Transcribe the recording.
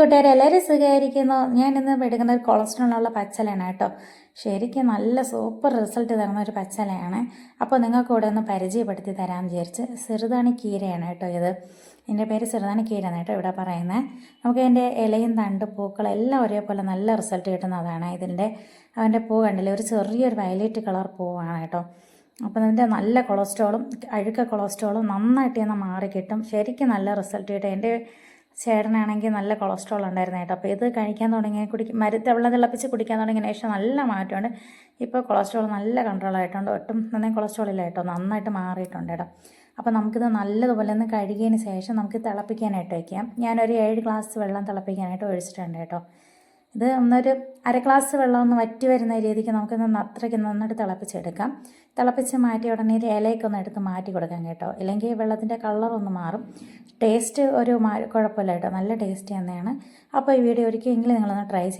കൂട്ടുകാരെ എല്ലാവരും സുഖമായിരിക്കുന്നു. ഞാനിന്ന് എടുക്കുന്ന ഒരു കൊളസ്ട്രോളുള്ള പച്ചലയാണ് കേട്ടോ. ശരിക്കും നല്ല സൂപ്പർ റിസൾട്ട് തരുന്ന ഒരു പച്ചലയാണ്. അപ്പോൾ നിങ്ങൾക്ക് കൂടെ ഒന്ന് പരിചയപ്പെടുത്തി തരാമെന്ന് വിചാരിച്ച്. ചെറുതാണി കീരയാണ് കേട്ടോ ഇത്. എൻ്റെ പേര് ചെറുതാണി കീര എന്നാണ് കേട്ടോ ഇവിടെ പറയുന്നത്. നമുക്ക് അതിൻ്റെ ഇലയും തണ്ട് പൂക്കളും എല്ലാം ഒരേപോലെ നല്ല റിസൾട്ട് കിട്ടുന്നതാണ്. അവൻ്റെ പൂ കണ്ടില്ലേ, ഒരു ചെറിയൊരു വയലറ്റ് കളർ പൂവാണ് കേട്ടോ. അപ്പോൾ അതിൻ്റെ നല്ല കൊളസ്ട്രോളും അഴുക്ക കൊളസ്ട്രോളും നന്നായിട്ട് തന്നെ മാറിക്കിട്ടും. ശരിക്കും നല്ല റിസൾട്ട് കിട്ടും. എൻ്റെ ചേട്ടനാണെങ്കിൽ നല്ല കൊളസ്ട്രോൾ ഉണ്ടായിരുന്നു കേട്ടോ. അപ്പോൾ ഇത് കഴിക്കാൻ തുടങ്ങി വെള്ളം തിളപ്പിച്ച് കുടിക്കാൻ തുടങ്ങിയ ശേഷം നല്ല മാറ്റമുണ്ട്. ഇപ്പോൾ കൊളസ്ട്രോൾ നല്ല കൺട്രോൾ ആയിട്ടുണ്ട്. ഒട്ടും നന്നായി കൊളസ്ട്രോൾ ഇല്ല കേട്ടോ, നന്നായിട്ട് മാറിയിട്ടുണ്ട് കേട്ടോ. അപ്പോൾ നമുക്കിത് നല്ലതുപോലെ ഒന്ന് കഴുകിയതിന് ശേഷം നമുക്ക് തിളപ്പിക്കാനായിട്ട് വയ്ക്കാം. ഞാനൊരു 7 ഗ്ലാസ് വെള്ളം തിളപ്പിക്കാനായിട്ട് ഒഴിച്ചിട്ടുണ്ട് കേട്ടോ. ഇത് ഒന്നൊരു 1/2 ഗ്ലാസ് വെള്ളം ഒന്ന് വറ്റി വരുന്ന രീതിക്ക് നമുക്കൊന്ന് അത്രയ്ക്ക് നന്നായിട്ട് തിളപ്പിച്ചെടുക്കാം. തിളപ്പിച്ച് മാറ്റിയ ഉടനെ ഇലയൊക്കെ ഒന്ന് എടുത്ത് മാറ്റി കൊടുക്കാം കേട്ടോ. ഇല്ലെങ്കിൽ വെള്ളത്തിൻ്റെ കളറൊന്ന് മാറും. ടേസ്റ്റ് കുഴപ്പമില്ല കേട്ടോ, നല്ല ടേസ്റ്റ് തന്നെയാണ്. അപ്പോൾ ഈ വീഡിയോ ഒരിക്കലെങ്കിലും നിങ്ങളൊന്ന് ട്രൈ ചെയ്ത്